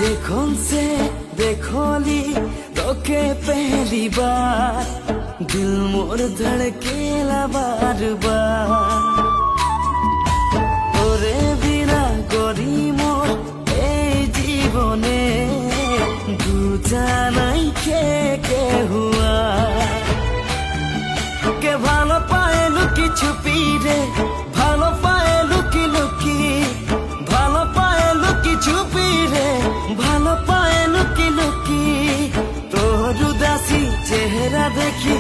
जेखन से देखोली तोके पहली बार दिल मोर धड़केला बार बार तोरे बिना गरी मोर এই জীবনে দুজানাই কে হুয়া কে ভালো পায় লুকি ছুপি রে ভালো পায় লুকি লুকি ভালো পায় লুকি ছুপি রে ভালো পায় লুকি লুকি তোর উদাসী চেহারা দেখি